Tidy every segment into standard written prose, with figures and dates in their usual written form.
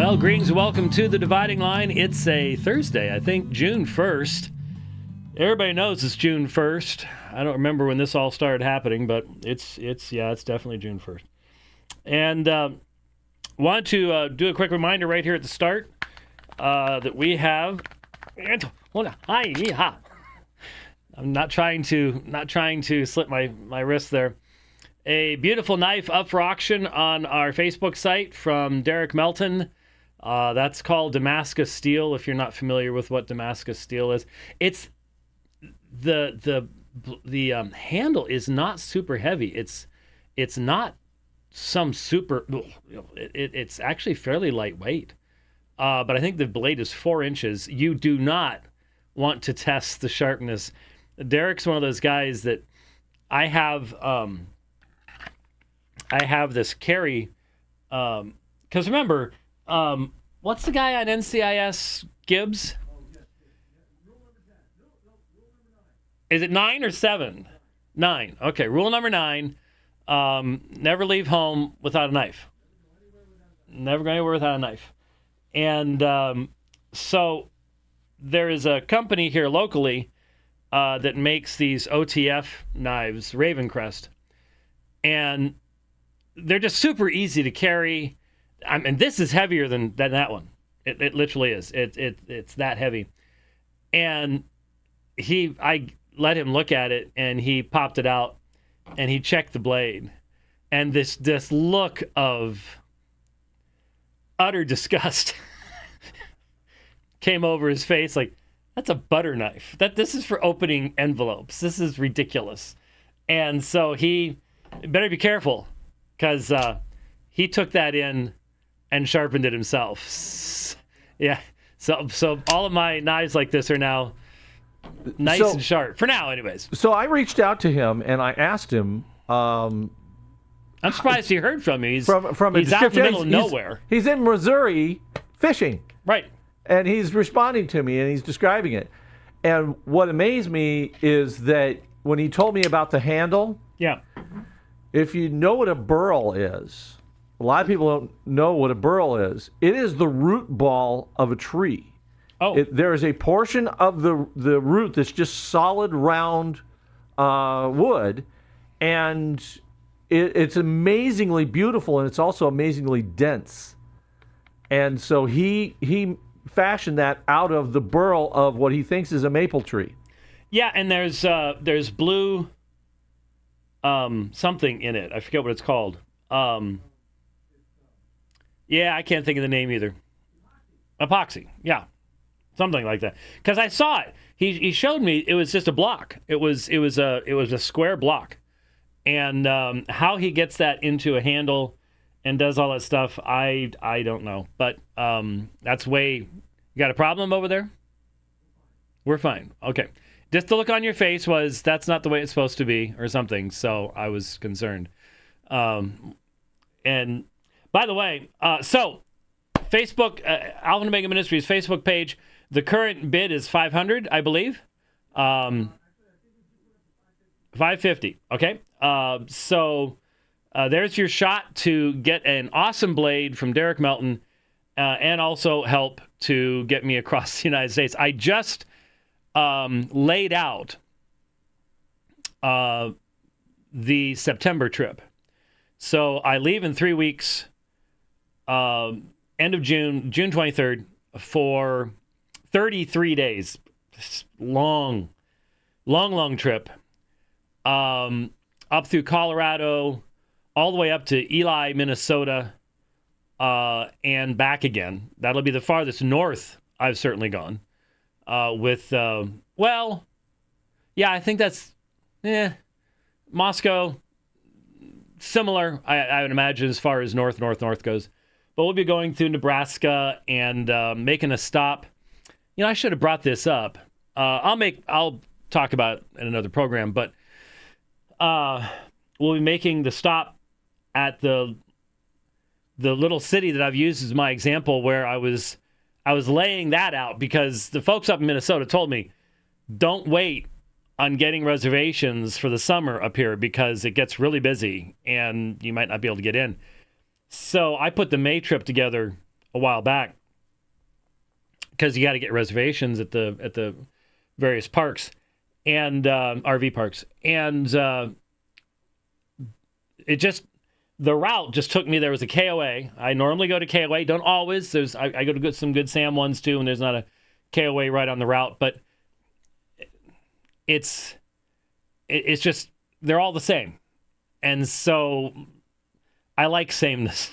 Well, greetings and welcome to The Dividing Line. It's a Thursday, I think, June 1st. Everybody knows it's June 1st. I don't remember when this all started happening, but it's definitely June 1st. And want to do a quick reminder right here at the start that we have. I'm not trying to slip my wrist there. A beautiful knife up for auction on our Facebook site from Derek Melton. That's called Damascus steel. If you're not familiar with what Damascus steel is, it's the handle is not super heavy. It's not some super. It's actually fairly lightweight. But I think the blade is 4 inches. You do not want to test the sharpness. Derek's one of those guys that I have this carry, because remember, what's the guy on NCIS, Gibbs? Is it 9 or 7? 9. Okay, rule number 9, never leave home without a knife. Never go anywhere without a knife. And so there is a company here locally that makes these OTF knives, Ravencrest, and they're just super easy to carry. I mean, this is heavier than that one. It literally is. It's that heavy. And I let him look at it, and he popped it out, and he checked the blade, and this look of utter disgust came over his face, like, that's a butter knife. This is for opening envelopes. This is ridiculous. And so he better be careful, because he took that in and sharpened it himself. Yeah. So all of my knives like this are now nice and sharp. For now, anyways. So I reached out to him and I asked him. I'm surprised he heard from me. He's from he's out in the middle of nowhere. He's in Missouri fishing. Right. And he's responding to me and he's describing it. And what amazed me is that when he told me about the handle. Yeah. If you know what a burl is, a lot of people don't know what a burl is. It is the root ball of a tree. Oh. There is a portion of the root that's just solid, round wood, and it's amazingly beautiful, and it's also amazingly dense. And so he fashioned that out of the burl of what he thinks is a maple tree. Yeah, and there's blue something in it. I forget what it's called. Yeah, I can't think of the name either. Epoxy. Yeah. Something like that. Because I saw it. He showed me it was just a block. It was a square block. And how he gets that into a handle and does all that stuff, I don't know. But that's way. You got a problem over there? We're fine. Okay. Just the look on your face was, that's not the way it's supposed to be, or something. So I was concerned. And by the way, so Facebook, Alpha and Omega Ministries Facebook page, the current bid is $500, I believe. $550. Okay. So there's your shot to get an awesome blade from Derek Melton, and also help to get me across the United States. I just laid out the September trip. So I leave in 3 weeks, end of June 23rd, for 33 days. Long trip. Up through Colorado, all the way up to Ely, Minnesota, and back again. That'll be the farthest north I've certainly gone. I think that's, Moscow, similar, I would imagine, as far as north goes. But we'll be going through Nebraska and making a stop. I should have brought this up. I'll talk about it in another program, but we'll be making the stop at the little city that I've used as my example, where I was laying that out because the folks up in Minnesota told me, don't wait on getting reservations for the summer up here because it gets really busy and you might not be able to get in. So I put the May trip together a while back because you got to get reservations at the various parks and RV parks, and the route just took me. There was a KOA. I normally go to KOA. Don't always. I go to some Good Sam ones too, and there's not a KOA right on the route, but it's just they're all the same, and so I like sameness.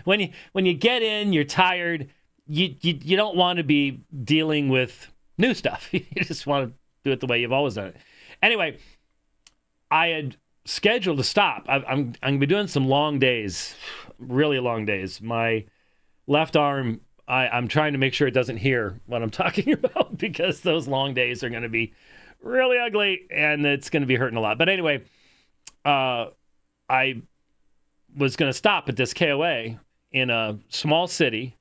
when you get in, you're tired. You don't want to be dealing with new stuff. You just want to do it the way you've always done it. Anyway, I had scheduled to stop. I'm going to be doing some long days, really long days. My left arm, I'm trying to make sure it doesn't hear what I'm talking about because those long days are going to be really ugly and it's going to be hurting a lot. But anyway, I was going to stop at this KOA in a small city.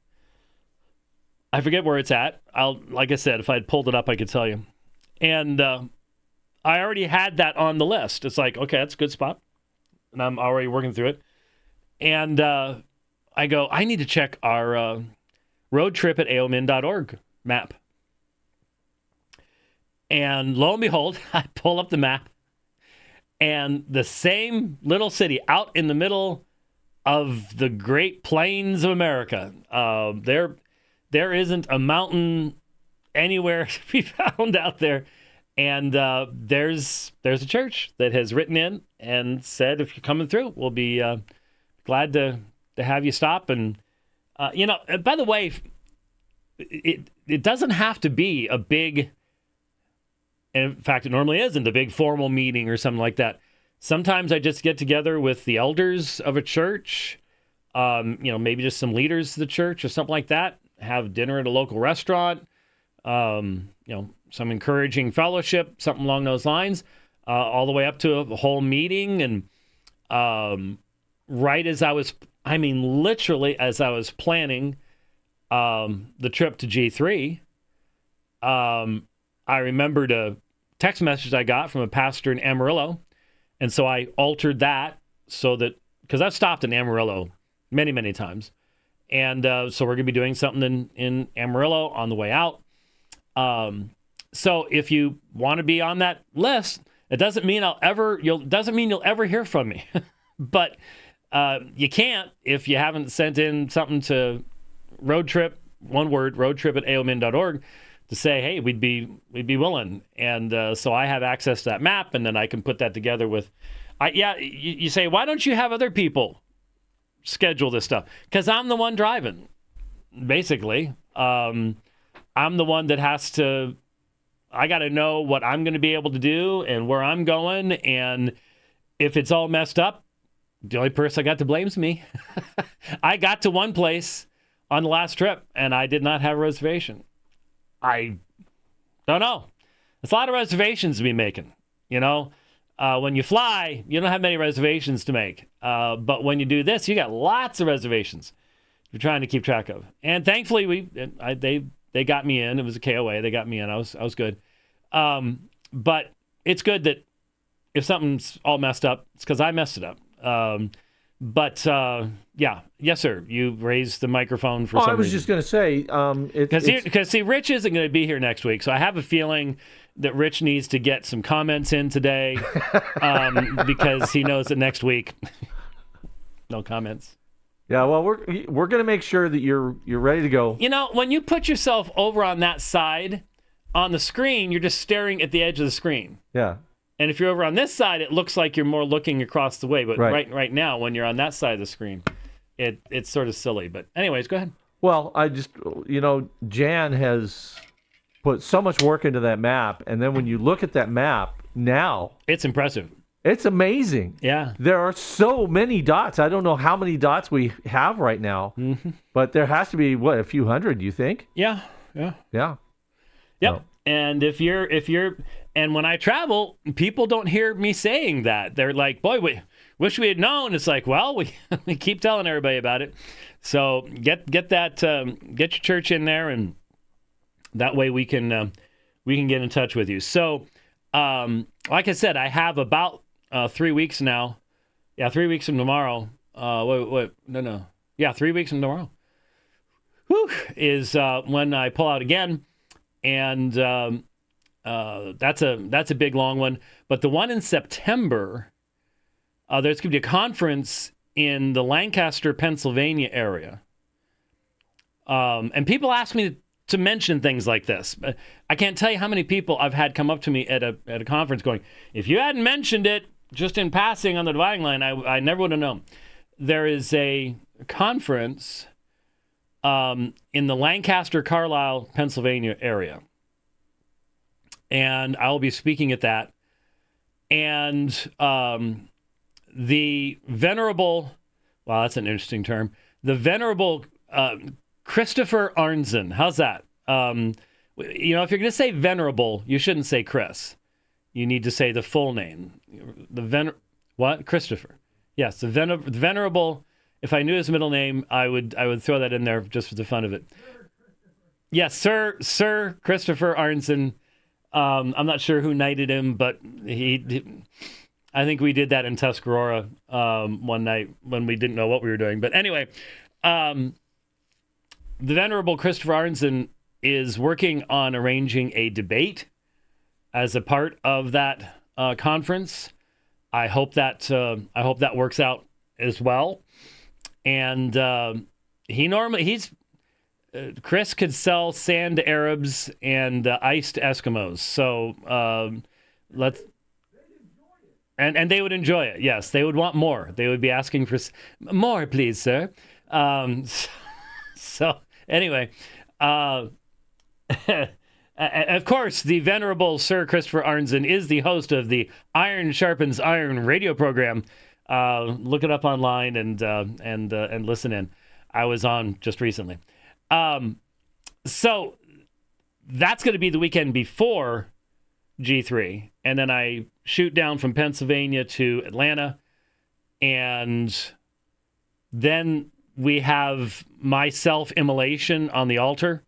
I forget where it's at. Like I said, if I had pulled it up, I could tell you. And I already had that on the list. It's like, okay, that's a good spot. And I'm already working through it. And I go, I need to check our road trip at aomin.org map. And lo and behold, I pull up the map. And the same little city out in the middle of the Great Plains of America, there isn't a mountain anywhere to be found out there. And there's a church that has written in and said, if you're coming through, we'll be glad to have you stop. And, by the way, it doesn't have to be a big, and in fact, it normally isn't a big formal meeting or something like that. Sometimes I just get together with the elders of a church, maybe just some leaders of the church or something like that, have dinner at a local restaurant, some encouraging fellowship, something along those lines, all the way up to a whole meeting. And right as literally as I was planning the trip to G3, I remembered a text message I got from a pastor in Amarillo. And so I altered that so that, because I've stopped in Amarillo many, many times. And so we're going to be doing something in Amarillo on the way out. So if you want to be on that list, it doesn't mean you'll ever hear from me. But you can't if you haven't sent in something to roadtrip at aomin.org to say, hey, we'd be willing. And so I have access to that map, and then I can put that together with, you say, why don't you have other people schedule this stuff? Because I'm the one driving, basically. I'm the one that has to, I got to know what I'm going to be able to do and where I'm going. And if it's all messed up, the only person I got to blame is me. I got to one place on the last trip and I did not have a reservation. I don't know. It's a lot of reservations to be making, when you fly, you don't have many reservations to make. But when you do this, you got lots of reservations you're trying to keep track of. And thankfully, they got me in. It was a KOA. They got me in. I was good. But it's good that if something's all messed up, it's because I messed it up. Yes, sir. You raised the microphone for some reason. I was just going to say, because Rich isn't going to be here next week, so I have a feeling that Rich needs to get some comments in today, because he knows that next week, no comments. Yeah, well, we're going to make sure that you're ready to go. When you put yourself over on that side on the screen, you're just staring at the edge of the screen. Yeah. And if you're over on this side, it looks like you're more looking across the way. But right now, when you're on that side of the screen, it's sort of silly. But anyways, go ahead. Well, I just, Jan has put so much work into that map. And then when you look at that map now, it's impressive. It's amazing. Yeah. There are so many dots. I don't know how many dots we have right now, but there has to be, a few hundred, you think? Yeah. Yeah. Yep. No. And if you're, and when I travel, people don't hear me saying that. They're like, boy, we wish we had known. It's like, well, we keep telling everybody about it. So get your church in there, and that way we can get in touch with you. So, like I said, I have about 3 weeks now. Yeah, 3 weeks from tomorrow. 3 weeks from tomorrow is when I pull out again, and that's a big long one. But the one in September, there's going to be a conference in the Lancaster, Pennsylvania area, and people ask me to mention things like this. I can't tell you how many people I've had come up to me at a conference going, if you hadn't mentioned it just in passing on the dividing line, I never would have known. There is a conference in the Lancaster, Carlisle, Pennsylvania area. And I'll be speaking at that. And the venerable, wow, that's an interesting term. The venerable Christopher Arnzen. How's that? If you're going to say venerable, you shouldn't say Chris. You need to say the full name. What? Christopher. Yes, the venerable. If I knew his middle name, I would throw that in there just for the fun of it. Yes, Sir Christopher Arnzen. I'm not sure who knighted him, but I think we did that in Tuscarora one night when we didn't know what we were doing. But anyway, the venerable Christopher Arnzen is working on arranging a debate as a part of that conference. I hope that works out as well. And Chris could sell sand to Arabs and ice to Eskimos. So and they would enjoy it. Yes, they would want more. They would be asking for more, please, sir. So anyway, of course, the venerable Sir Christopher Arnzen is the host of the Iron Sharpens Iron radio program. Look it up online and listen in. I was on just recently. So that's going to be the weekend before G3. And then I shoot down from Pennsylvania to Atlanta. And then we have my self-immolation on the altar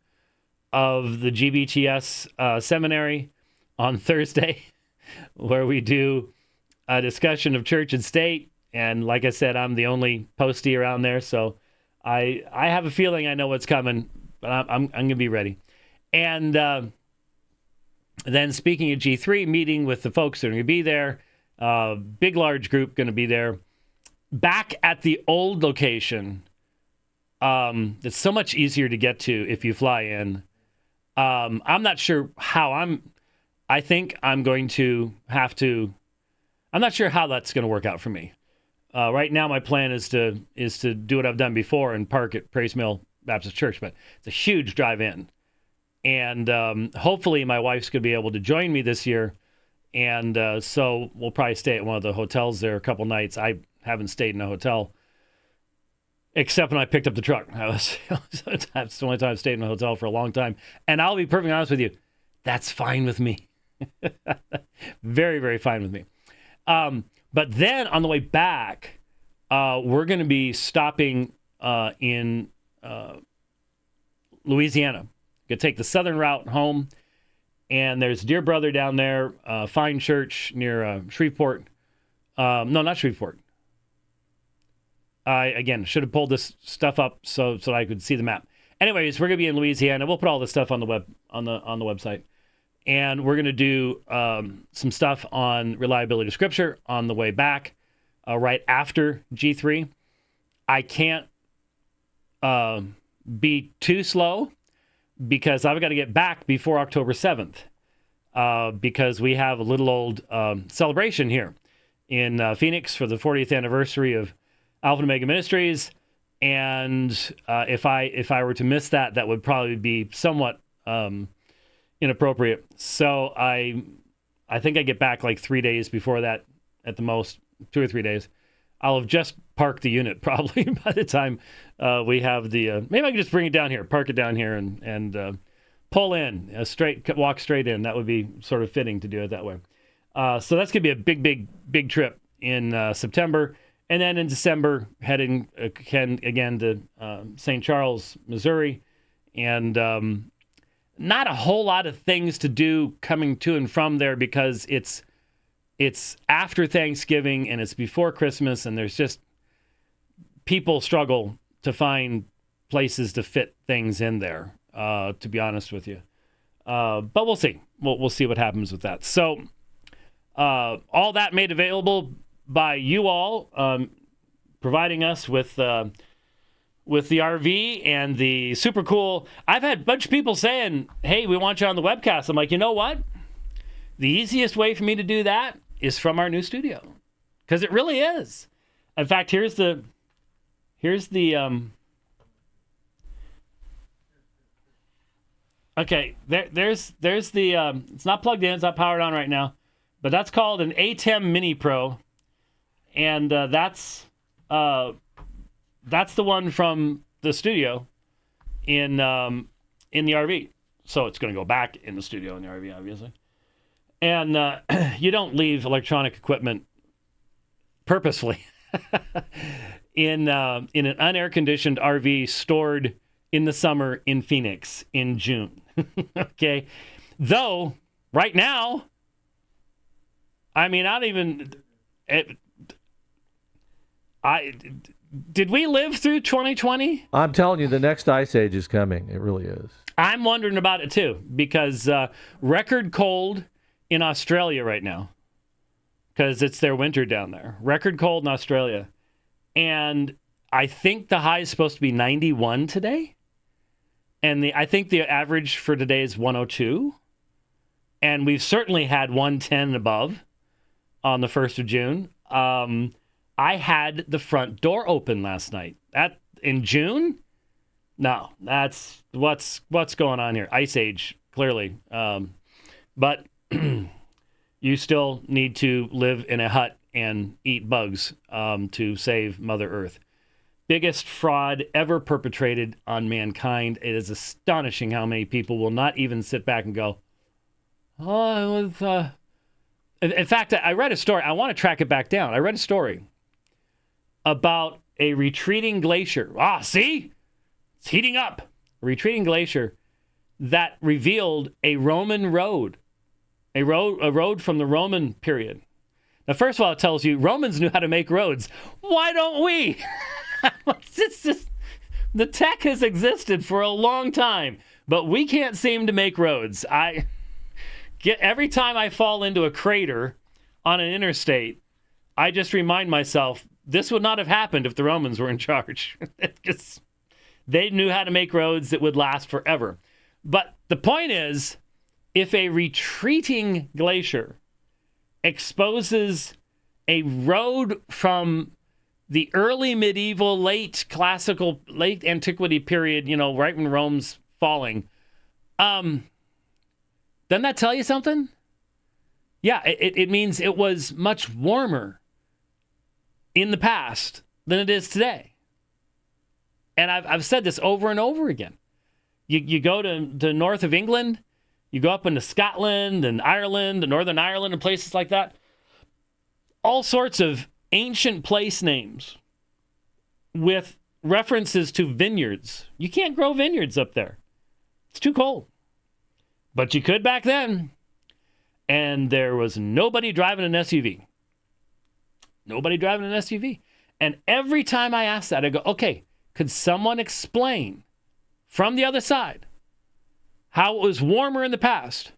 of the GBTS seminary on Thursday, where we do a discussion of church and state. And like I said, I'm the only postie around there, so I have a feeling I know what's coming, but I'm going to be ready. And then speaking of G3, meeting with the folks that are going to be there, big, large group going to be there. Back at the old location, it's so much easier to get to if you fly in. I'm not sure how I think I'm going to have to, I'm not sure how that's going to work out for me. Right now, my plan is to do what I've done before and park at Praise Mill Baptist Church, but it's a huge drive in. And hopefully my wife's going to be able to join me this year. And so we'll probably stay at one of the hotels there a couple nights. I haven't stayed in a hotel except when I picked up the truck. That's the only time I've stayed in a hotel for a long time. And I'll be perfectly honest with you, that's fine with me. Very, very fine with me. But then on the way back, we're going to be stopping in Louisiana. Going to take the southern route home. And there's Dear Brother down there, fine church near Shreveport. No, not Shreveport. I, again, should have pulled this stuff up so I could see the map. Anyways, we're going to be in Louisiana. We'll put all this stuff on the website. And we're going to do some stuff on reliability of Scripture on the way back right after G3. I can't be too slow because I've got to get back before October 7th because we have a little old celebration here in Phoenix for the 40th anniversary of Alpha and Omega Ministries. And if I were to miss that, that would probably be somewhat inappropriate. So I think I get back like 3 days before that at the most, 2 or 3 days. I'll have just parked the unit probably by the time we have the, maybe I can just bring it down here, park it down here and pull in, walk straight in. That would be sort of fitting to do it that way. So that's going to be a big trip in September. And then in December, heading again to St. Charles, Missouri. And not a whole lot of things to do coming to and from there because it's after Thanksgiving and it's before Christmas, and there's just people struggle to find places to fit things in there, to be honest with you. But we'll see. We'll see what happens with that. So all that made available by you all, providing us with the RV and the super cool. I've had a bunch of people saying, hey, we want you on the webcast. I'm like, you know what? The easiest way for me to do that is from our new studio, because it really is. In fact, here's the okay, there's the it's not plugged in, it's not powered on right now, but that's called an ATEM Mini Pro, and that's the one from the studio in the RV. So it's going to go back in the studio in the RV, obviously. And you don't leave electronic equipment purposefully in an unair-conditioned RV stored in the summer in Phoenix in June. Okay? Though, right now, I mean, did we live through 2020? I'm telling you, the next ice age is coming. It really is. I'm wondering about it too, because record cold in Australia right now, because it's their winter down there. Record cold in Australia. And I think the high is supposed to be 91 today. And I think the average for today is 102. And we've certainly had 110 and above on the 1st of June. I had the front door open last night. That in June? No, that's what's going on here. Ice age, clearly. But you still need to live in a hut and eat bugs to save Mother Earth. Biggest fraud ever perpetrated on mankind. It is astonishing how many people will not even sit back and go, oh, it was... In fact, I read a story. I want to track it back down. I read a story about a retreating glacier. See? It's heating up. A retreating glacier that revealed a Roman road. A road from the Roman period. Now, first of all, it tells you Romans knew how to make roads. Why don't we? It's just, the tech has existed for a long time, but we can't seem to make roads. Every time I fall into a crater on an interstate, I just remind myself, this would not have happened if the Romans were in charge. They knew how to make roads that would last forever. But the point is, if a retreating glacier exposes a road from the early medieval, late classical, late antiquity period, right when Rome's falling, doesn't that tell you something? Yeah, it means it was much warmer in the past than it is today. And I've said this over and over again. You go to north of England, you go up into Scotland and Ireland and Northern Ireland and places like that. All sorts of ancient place names with references to vineyards. You can't grow vineyards up there. It's too cold. But you could back then. And there was nobody driving an SUV. Nobody driving an SUV. And every time I ask that, I go, okay, could someone explain from the other side how it was warmer in the past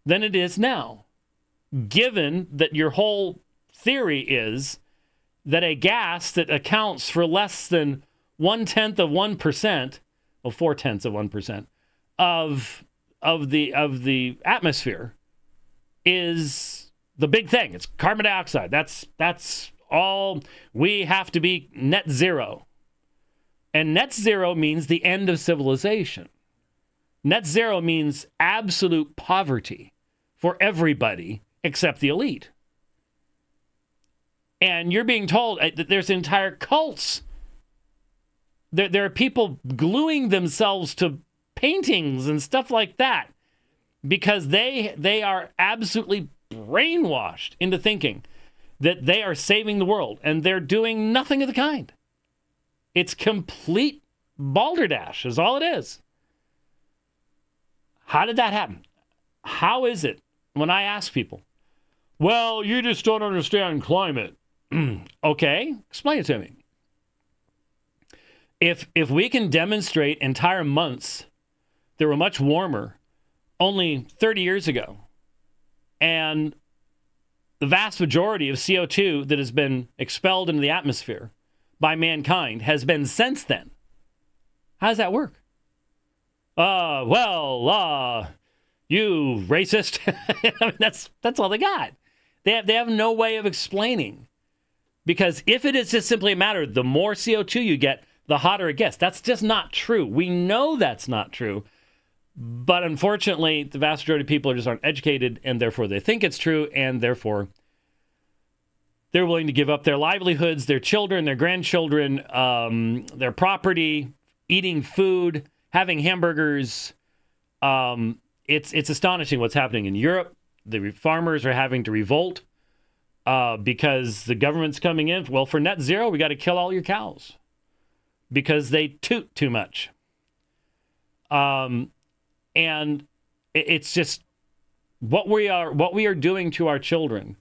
than it is now, given that your whole theory is that a gas that accounts for less than 1/10 of 1%, well, 4/10 of 1% of the atmosphere is the big thing. It's carbon dioxide. That's all. We have to be net zero. And net zero means the end of civilization. Net zero means absolute poverty for everybody except the elite. And you're being told that there's entire cults. There are people gluing themselves to paintings and stuff like that because they are absolutely brainwashed into thinking that they are saving the world, and they're doing nothing of the kind. It's complete balderdash is all it is. How did that happen? How is it when I ask people, well, you just don't understand climate. Okay, explain it to me. If we can demonstrate entire months that were much warmer only 30 years ago, and the vast majority of CO2 that has been expelled into the atmosphere by mankind has been since then, how does that work? You racist. I mean, that's all they got. They have no way of explaining. Because if it is just simply a matter, the more CO2 you get, the hotter it gets. That's just not true. We know that's not true. But unfortunately, the vast majority of people just aren't educated, and therefore they think it's true, and therefore they're willing to give up their livelihoods, their children, their grandchildren, their property, eating food, having hamburgers. It's astonishing what's happening in Europe. The farmers are having to revolt because the government's coming in. Well, for net zero, we got to kill all your cows because they toot too much. And it's just what we are doing to our children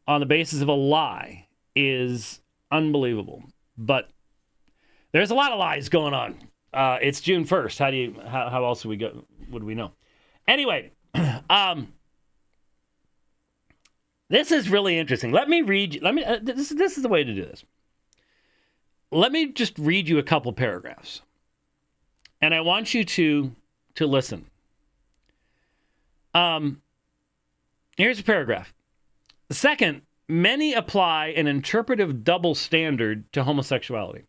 on the basis of a lie is unbelievable. But there's a lot of lies going on. It's June 1st. How else would we know? Anyway, this is really interesting. Let me read. This is the way to do this. Let me just read you a couple paragraphs, and I want you to listen. Here's a paragraph. Second, many apply an interpretive double standard to homosexuality.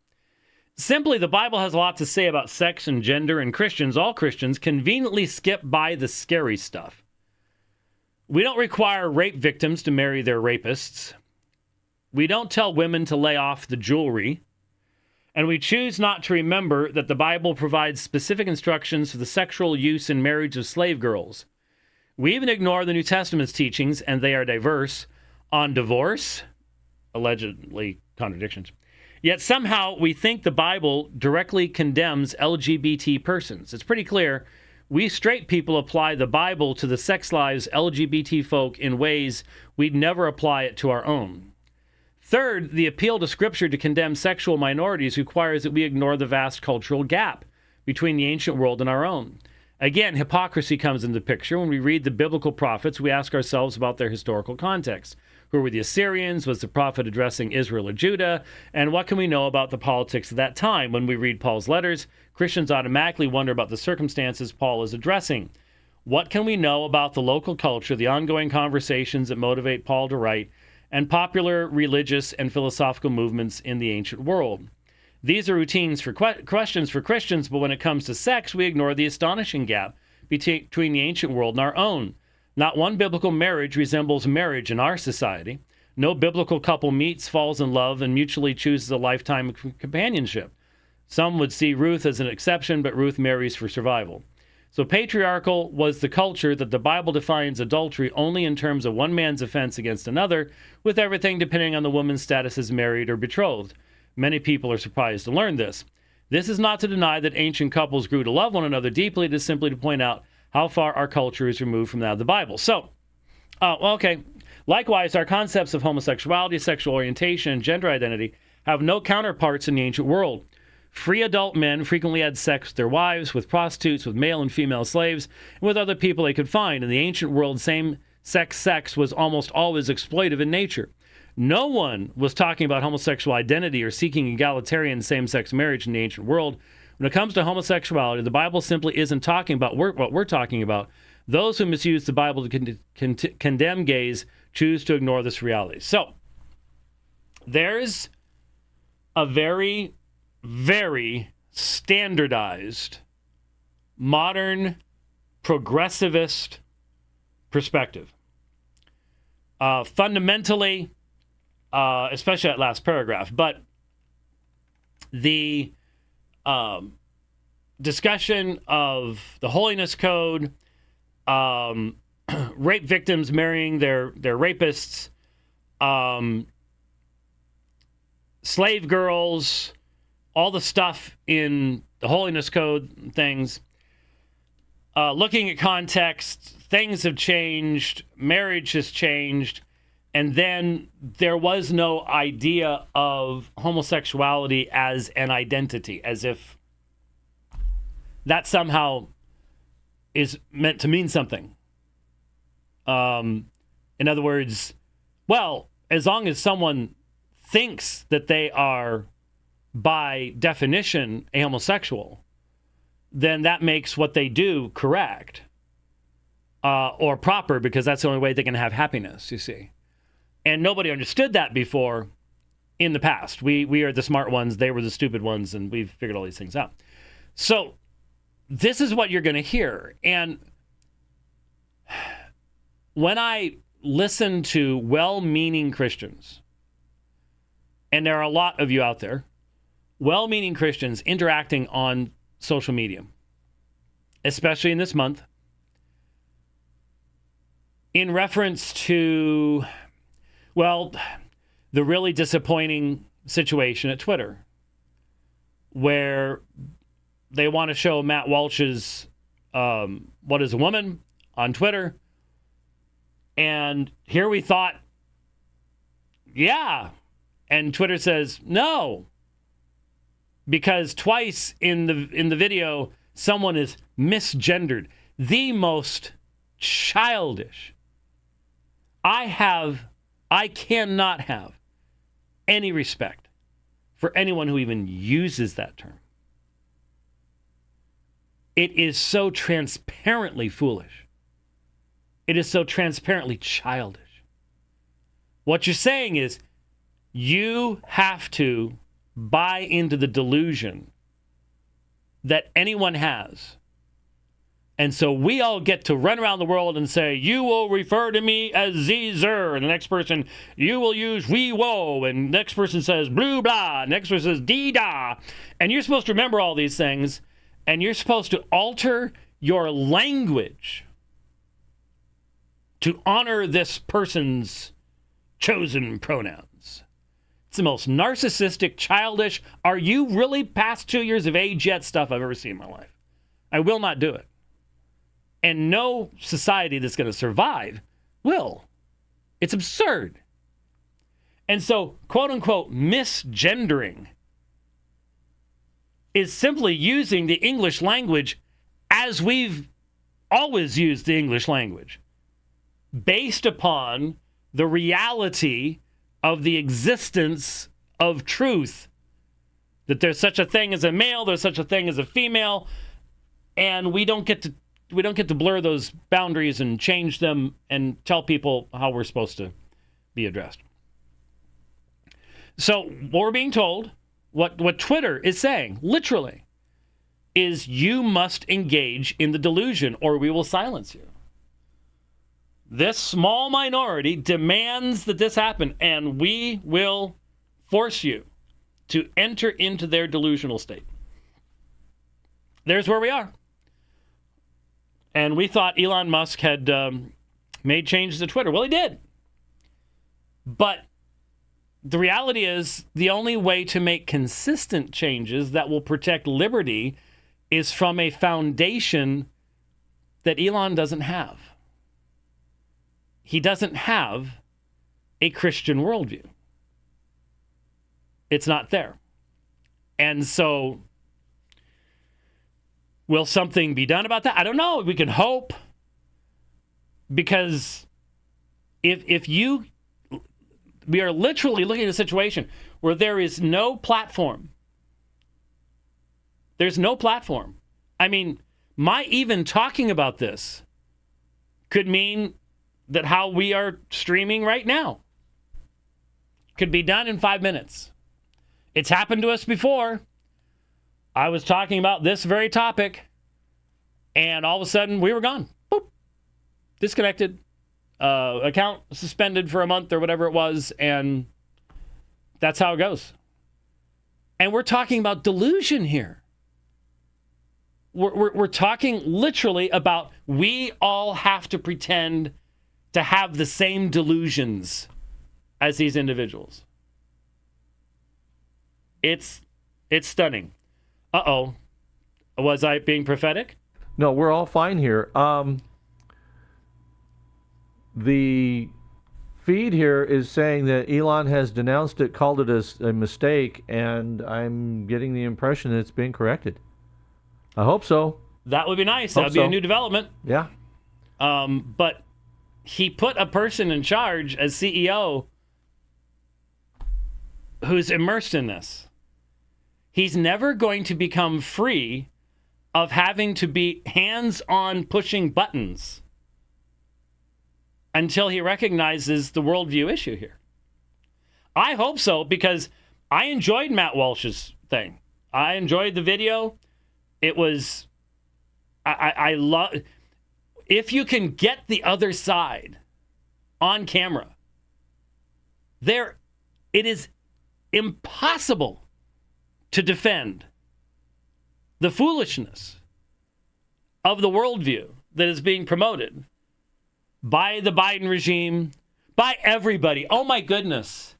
Simply, the Bible has a lot to say about sex and gender, and all Christians, conveniently skip by the scary stuff. We don't require rape victims to marry their rapists. We don't tell women to lay off the jewelry. And we choose not to remember that the Bible provides specific instructions for the sexual use and marriage of slave girls. We even ignore the New Testament's teachings, and they are diverse, on divorce, allegedly contradictions. Yet somehow we think the Bible directly condemns LGBT persons. It's pretty clear. We straight people apply the Bible to the sex lives LGBT folk in ways we'd never apply it to our own. Third, the appeal to Scripture to condemn sexual minorities requires that we ignore the vast cultural gap between the ancient world and our own. Again, hypocrisy comes into the picture. When we read the biblical prophets, we ask ourselves about their historical context. Who were the Assyrians? Was the prophet addressing Israel or Judah? And what can we know about the politics of that time? When we read Paul's letters, Christians automatically wonder about the circumstances Paul is addressing. What can we know about the local culture, the ongoing conversations that motivate Paul to write, and popular religious and philosophical movements in the ancient world? These are routines for questions for Christians, but when it comes to sex, we ignore the astonishing gap between the ancient world and our own. Not one biblical marriage resembles marriage in our society. No biblical couple meets, falls in love, and mutually chooses a lifetime of companionship. Some would see Ruth as an exception, but Ruth marries for survival. So patriarchal was the culture that the Bible defines adultery only in terms of one man's offense against another, with everything depending on the woman's status as married or betrothed. Many people are surprised to learn this. This is not to deny that ancient couples grew to love one another deeply. It is simply to point out how far our culture is removed from that of the Bible. So, okay. Likewise, our concepts of homosexuality, sexual orientation, and gender identity have no counterparts in the ancient world. Free adult men frequently had sex with their wives, with prostitutes, with male and female slaves, and with other people they could find. In the ancient world, same-sex sex was almost always exploitive in nature. No one was talking about homosexual identity or seeking egalitarian same-sex marriage in the ancient world. When it comes to homosexuality, the Bible simply isn't talking about what we're talking about. Those who misuse the Bible to condemn gays choose to ignore this reality. So, there's a very, very standardized, modern, progressivist perspective. Fundamentally, especially that last paragraph, but the discussion of the holiness code, rape victims marrying their rapists, slave girls, all the stuff in the holiness code things, looking at context, things have changed, marriage has changed, And then there was no idea of homosexuality as an identity, as if that somehow is meant to mean something. In other words, well, as long as someone thinks that they are, by definition, a homosexual, then that makes what they do correct or proper, because that's the only way they can have happiness, you see. And nobody understood that before in the past. We are the smart ones, they were the stupid ones, and we've figured all these things out. So this is what you're going to hear. And when I listen to well-meaning Christians, and there are a lot of you out there, well-meaning Christians interacting on social media, especially in this month, in reference to, well, the really disappointing situation at Twitter, where they want to show Matt Walsh's What is a Woman on Twitter. And here we thought, yeah. And Twitter says, no. Because twice in the video, someone is misgendered. The most childish. I cannot have any respect for anyone who even uses that term. It is so transparently foolish. It is so transparently childish. What you're saying is you have to buy into the delusion that anyone has. And so we all get to run around the world and say, you will refer to me as Zer, and the next person, you will use we wo, and the next person says blue blah, and the next person says dee da. And you're supposed to remember all these things, and you're supposed to alter your language to honor this person's chosen pronouns. It's the most narcissistic, childish, are you really past 2 years of age yet stuff I've ever seen in my life. I will not do it. And no society that's going to survive will. It's absurd. And so, quote unquote, misgendering is simply using the English language as we've always used the English language, based upon the reality of the existence of truth, that there's such a thing as a male, there's such a thing as a female, and we don't get to blur those boundaries and change them and tell people how we're supposed to be addressed. So what we're being told, what Twitter is saying, literally, is you must engage in the delusion or we will silence you. This small minority demands that this happen, and we will force you to enter into their delusional state. There's where we are. And we thought Elon Musk had made changes to Twitter. Well, he did. But the reality is the only way to make consistent changes that will protect liberty is from a foundation that Elon doesn't have. He doesn't have a Christian worldview. It's not there. And so, will something be done about that? I don't know. We can hope. Because we are literally looking at a situation where there is no platform. There's no platform. I mean, my even talking about this could mean that how we are streaming right now could be done in 5 minutes. It's happened to us before. I was talking about this very topic, and all of a sudden we were gone. Boop. Disconnected. Account suspended for a month or whatever it was, and that's how it goes. And we're talking about delusion here. We're talking literally about we all have to pretend to have the same delusions as these individuals. It's stunning. Uh-oh. Was I being prophetic? No, we're all fine here. The feed here is saying that Elon has denounced it, called it a mistake, and I'm getting the impression that it's being corrected. I hope so. That would be nice. That would be a new development. Yeah. But he put a person in charge as CEO who's immersed in this. He's never going to become free of having to be hands-on pushing buttons until he recognizes the worldview issue here. I hope so, because I enjoyed Matt Walsh's thing. I enjoyed the video. It was, I love, if you can get the other side on camera, it is impossible to defend the foolishness of the worldview that is being promoted by the Biden regime, by everybody. Oh my goodness.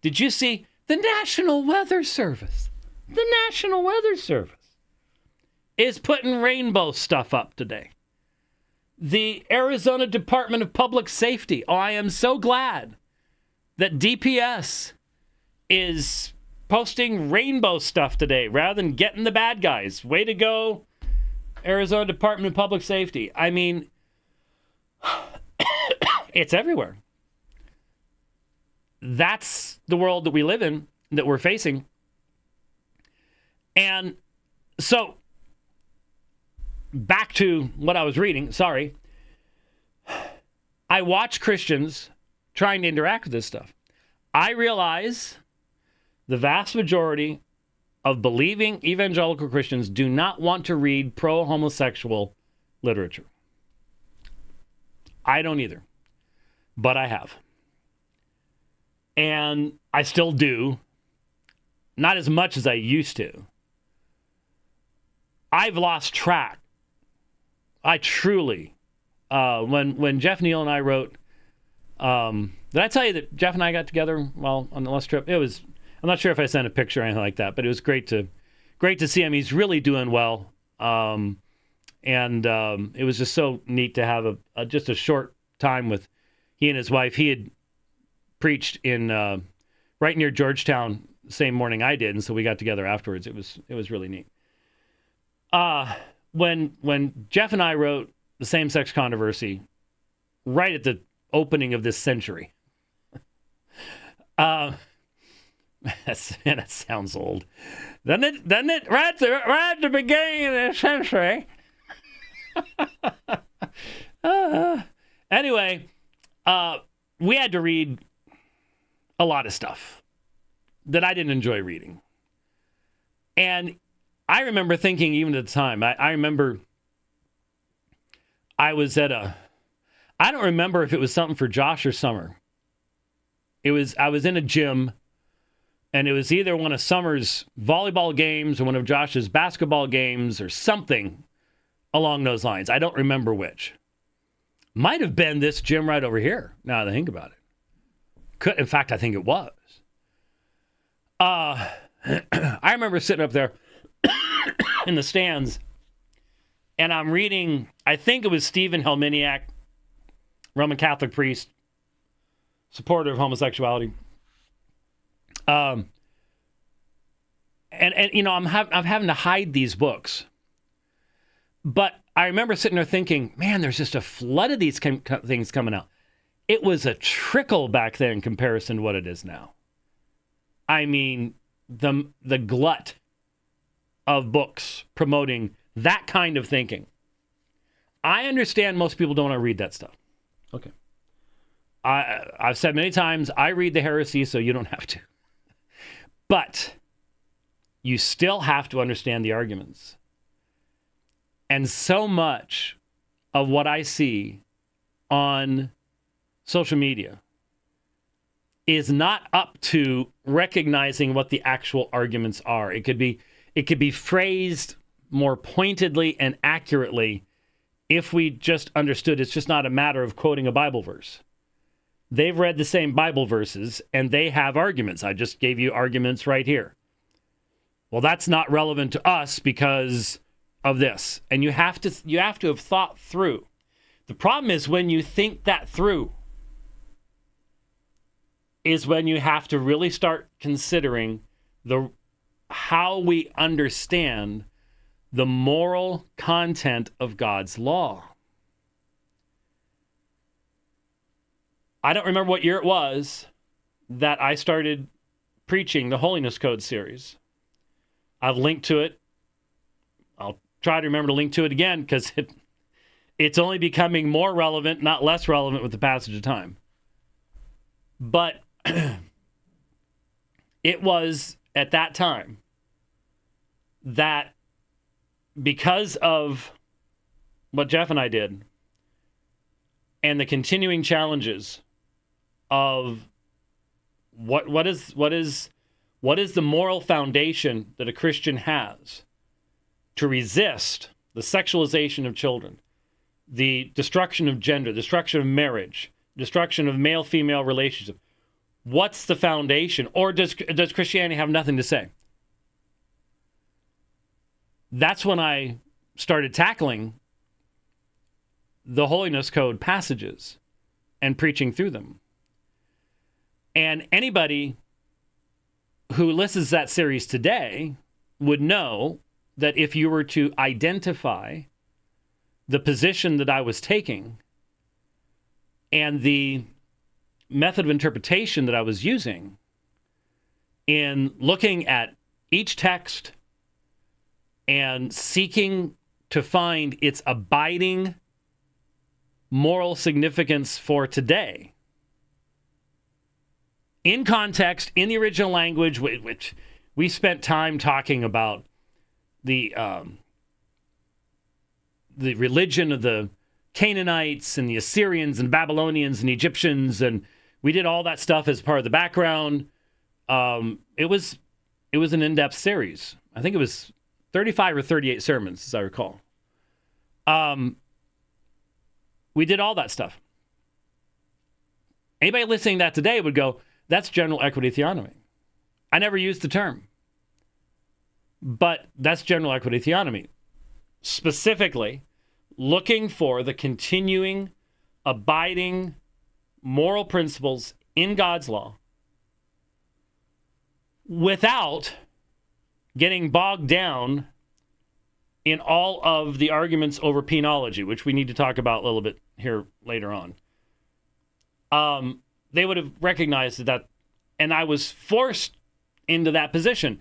Did you see the National Weather Service? The National Weather Service is putting rainbow stuff up today. The Arizona Department of Public Safety. Oh, I am so glad that DPS is posting rainbow stuff today rather than getting the bad guys. Way to go, Arizona Department of Public Safety. I mean, it's everywhere. That's the world that we live in, that we're facing. And so, back to what I was reading, sorry. I watch Christians trying to interact with this stuff. I realize the vast majority of believing evangelical Christians do not want to read pro-homosexual literature. I don't either, but I have. And I still do, not as much as I used to. I've lost track. I truly, when Jeff Neal and I wrote, did I tell you that Jeff and I got together while on the last trip? I'm not sure if I sent a picture or anything like that, but it was great to see him. He's really doing well. And it was just so neat to have just a short time with he and his wife. He had preached in right near Georgetown the same morning I did, and so we got together afterwards. It was really neat. When Jeff and I wrote the same-sex controversy right at the opening of this century, that sounds old, doesn't it? Right at the beginning of this century. Anyway, we had to read a lot of stuff that I didn't enjoy reading. And I remember thinking, even at the time, I remember I was at I don't remember if it was something for Josh or Summer. I was in a gym, and it was either one of Summer's volleyball games or one of Josh's basketball games or something along those lines. I don't remember which. Might have been this gym right over here, now that I think about it. In fact, I think it was. I remember sitting up there in the stands, and I'm reading, I think it was Stephen Helminiak, Roman Catholic priest, supporter of homosexuality. And you know, I'm having to hide these books. But I remember sitting there thinking, man, there's just a flood of these things coming out. It was a trickle back then in comparison to what it is now. I mean, the glut of books promoting that kind of thinking. I understand most people don't want to read that stuff. Okay. I've said many times, I read the heresy, so you don't have to. But you still have to understand the arguments. And so much of what I see on social media is not up to recognizing what the actual arguments are. It could be phrased more pointedly and accurately if we just understood it's just not a matter of quoting a Bible verse. They've read the same Bible verses and they have arguments. I just gave you arguments right here. Well, that's not relevant to us because of this. And you have to have thought through. The problem is when you think that through, is when you have to really start considering how we understand the moral content of God's law. I don't remember what year it was that I started preaching the Holiness Code series. I've linked to it. I'll try to remember to link to it again because it's only becoming more relevant, not less relevant with the passage of time. But it was at that time that because of what Jeff and I did and the continuing challenges of what is the moral foundation that a Christian has to resist the sexualization of children, the destruction of gender, destruction of marriage, destruction of male-female relationship. What's the foundation? Or does Christianity have nothing to say? That's when I started tackling the Holiness Code passages and preaching through them. And anybody who listens to that series today would know that if you were to identify the position that I was taking and the method of interpretation that I was using in looking at each text and seeking to find its abiding moral significance for today, in context, in the original language, which we spent time talking about the religion of the Canaanites and the Assyrians and Babylonians and Egyptians, and we did all that stuff as part of the background. It was an in-depth series. I think it was 35 or 38 sermons, as I recall. We did all that stuff. Anybody listening to that today would go, that's general equity theonomy. I never used the term, but that's general equity theonomy. Specifically, looking for the continuing, abiding moral principles in God's law without getting bogged down in all of the arguments over penology, which we need to talk about a little bit here later on. They would have recognized that, and I was forced into that position.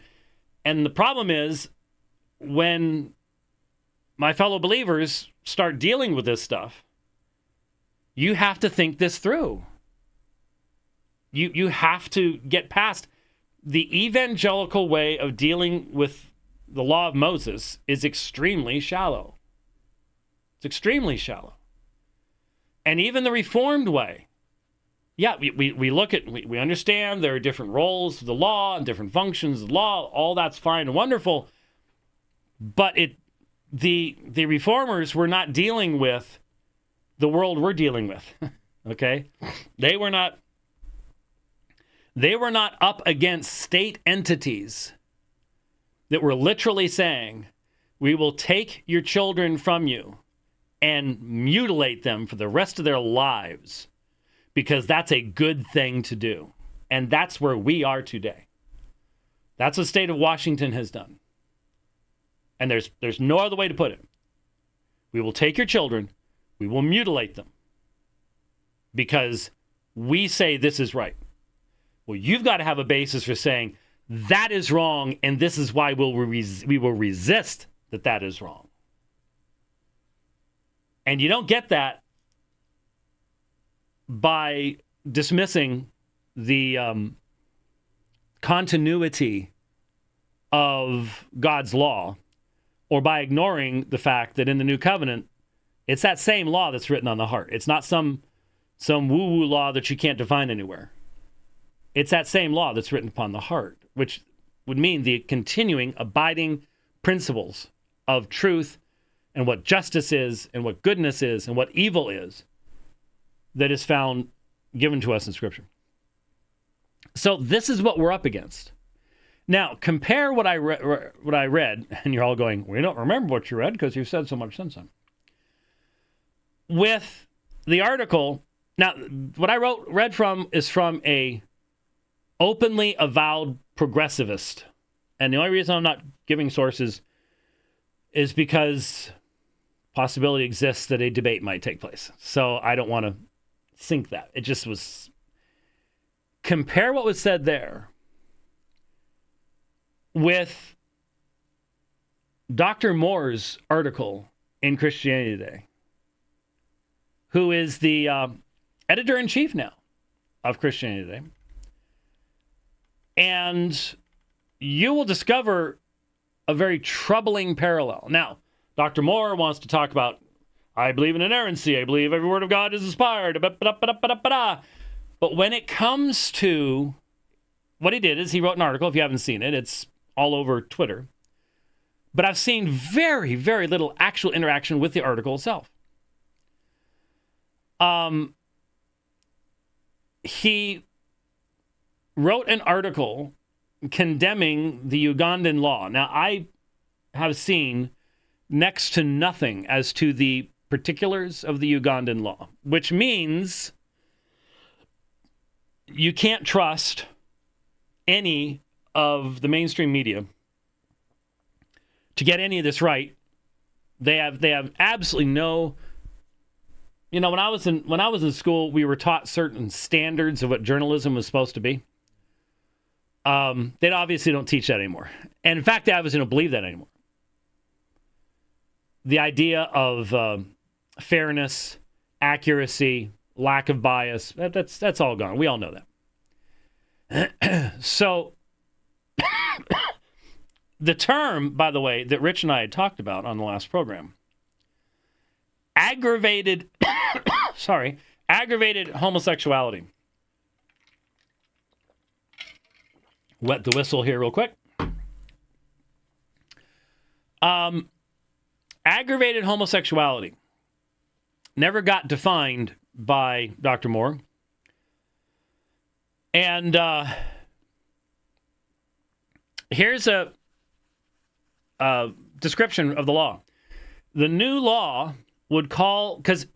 And the problem is, when my fellow believers start dealing with this stuff, you have to think this through. You have to get past the evangelical way of dealing with the law of Moses is extremely shallow. It's extremely shallow. And even the Reformed way, yeah, we look at, we understand there are different roles of the law and different functions of the law. All that's fine and wonderful. But the Reformers were not dealing with the world we're dealing with. Okay? They were not up against state entities that were literally saying, we will take your children from you and mutilate them for the rest of their lives because that's a good thing to do. And that's where we are today. That's what the state of Washington has done. And there's no other way to put it. We will take your children, we will mutilate them because we say this is right. Well, you've got to have a basis for saying that is wrong, and this is why we will resist that is wrong. And you don't get that by dismissing the continuity of God's law, or by ignoring the fact that in the New Covenant, it's that same law that's written on the heart. It's not some woo-woo law that you can't define anywhere. It's that same law that's written upon the heart, which would mean the continuing, abiding principles of truth and what justice is and what goodness is and what evil is that is found, given to us in Scripture. So this is what we're up against. Now, compare what I read, and you're all going, we don't remember what you read because you've said so much since then, with the article. Now, what I read from is from a openly avowed progressivist. And the only reason I'm not giving sources is because possibility exists that a debate might take place. So I don't want to sink that. It just was... Compare what was said there with Dr. Moore's article in Christianity Today, who is the editor-in-chief now of Christianity Today. And you will discover a very troubling parallel. Now, Dr. Moore wants to talk about, I believe in inerrancy, I believe every word of God is inspired, but when it comes to what he did is he wrote an article. If you haven't seen it, it's all over Twitter. But I've seen very, very little actual interaction with the article itself. He wrote an article condemning the Ugandan law. Now, I have seen next to nothing as to the particulars of the Ugandan law, which means you can't trust any of the mainstream media to get any of this right. They have absolutely no... You know, when I was in school, we were taught certain standards of what journalism was supposed to be. They obviously don't teach that anymore. And in fact, they obviously don't believe that anymore. The idea of fairness, accuracy, lack of bias, that's all gone. We all know that. So, the term, by the way, that Rich and I had talked about on the last program, aggravated homosexuality. Wet the whistle here real quick. Aggravated homosexuality never got defined by Dr. Moore. And here's a description of the law. The new law would call, because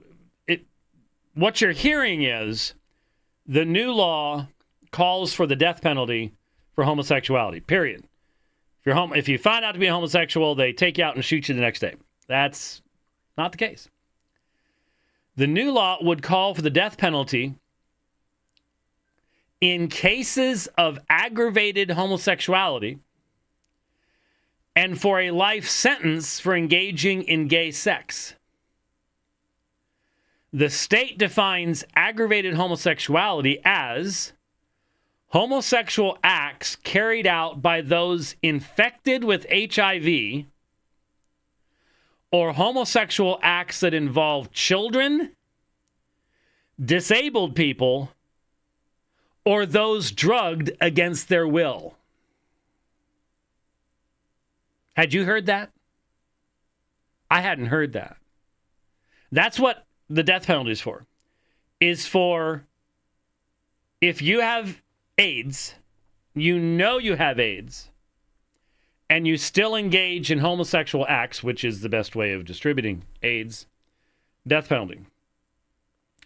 what you're hearing is the new law calls for the death penalty for homosexuality, period. If you find out to be a homosexual, they take you out and shoot you the next day. That's not the case. The new law would call for the death penalty in cases of aggravated homosexuality and for a life sentence for engaging in gay sex. The state defines aggravated homosexuality as homosexual acts carried out by those infected with HIV or homosexual acts that involve children, disabled people, or those drugged against their will. Had you heard that? I hadn't heard that. That's what the death penalty is for if you have AIDS, you know you have AIDS, and you still engage in homosexual acts, which is the best way of distributing AIDS, death penalty.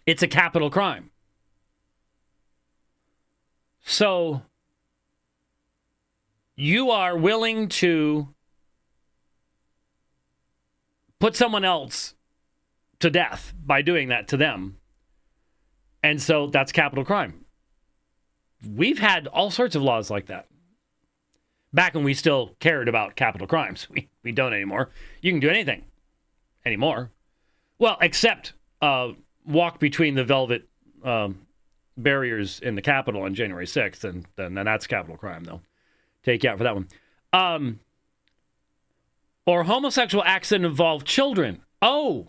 It's a capital crime. So you are willing to put someone else to death by doing that to them. And so that's capital crime. We've had all sorts of laws like that. Back when we still cared about capital crimes. We don't anymore. You can do anything anymore. Well, except walk between the velvet barriers in the Capitol on January 6th, and then that's capital crime. They'll take you out for that one. Or homosexual acts that involve children. Oh.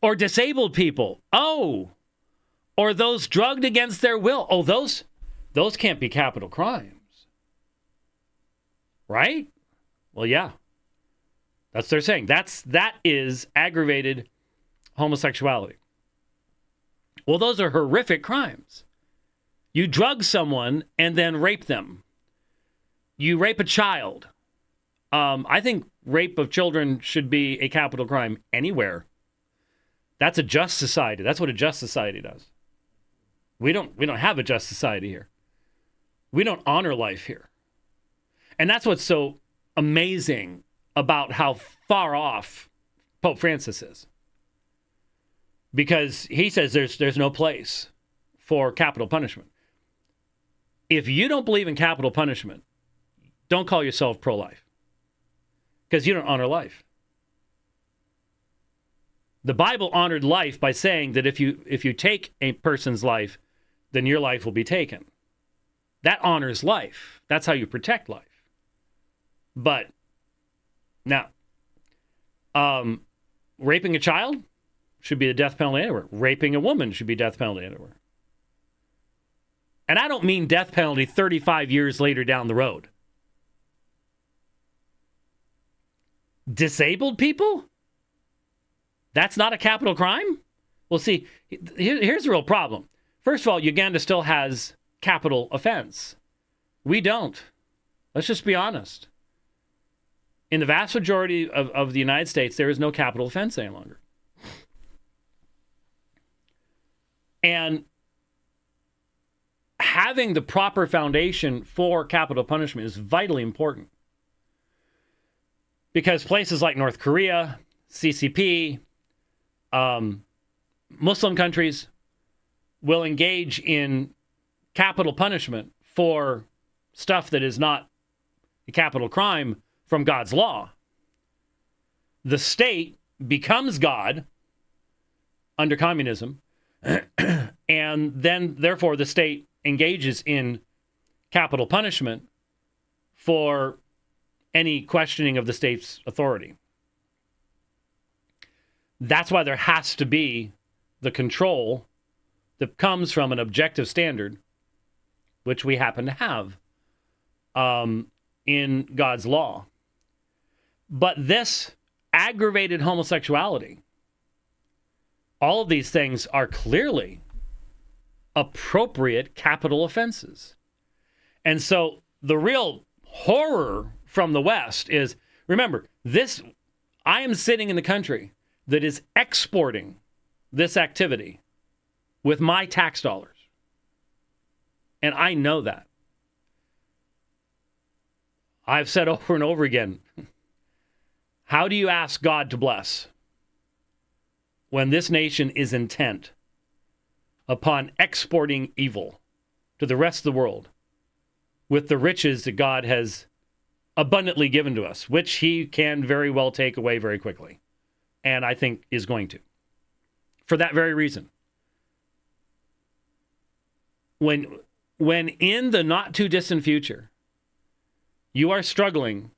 Or disabled people. Oh. Or those drugged against their will. Oh, those can't be capital crimes. Right? Well, yeah. That's what they're saying. That is aggravated homosexuality. Well, those are horrific crimes. You drug someone and then rape them. You rape a child. I think rape of children should be a capital crime anywhere. That's a just society. That's what a just society does. We don't have a just society here. We don't honor life here. And that's what's so amazing about how far off Pope Francis is. Because he says there's no place for capital punishment. If you don't believe in capital punishment, don't call yourself pro-life. Because you don't honor life. The Bible honored life by saying that if you take a person's life, then your life will be taken. That honors life. That's how you protect life. But now, raping a child should be the death penalty anywhere. Raping a woman should be death penalty anywhere. And I don't mean death penalty 35 years later down the road. Disabled people? That's not a capital crime? Well, see, here's the real problem. First of all, Uganda still has capital offense. We don't. Let's just be honest. In the vast majority of the United States, there is no capital offense any longer. And having the proper foundation for capital punishment is vitally important. Because places like North Korea, CCP, Muslim countries will engage in capital punishment for stuff that is not a capital crime from God's law. The state becomes God under communism, and then, therefore, the state engages in capital punishment for any questioning of the state's authority. That's why there has to be the control that comes from an objective standard, which we happen to have in God's law. But this aggravated homosexuality, all of these things are clearly appropriate capital offenses. And so the real horror from the West is, remember, I am sitting in the country that is exporting this activity with my tax dollars. And I know that. I've said over and over again, how do you ask God to bless when this nation is intent upon exporting evil to the rest of the world with the riches that God has abundantly given to us, which he can very well take away very quickly, and I think is going to, for that very reason. When in the not too distant future, you are struggling,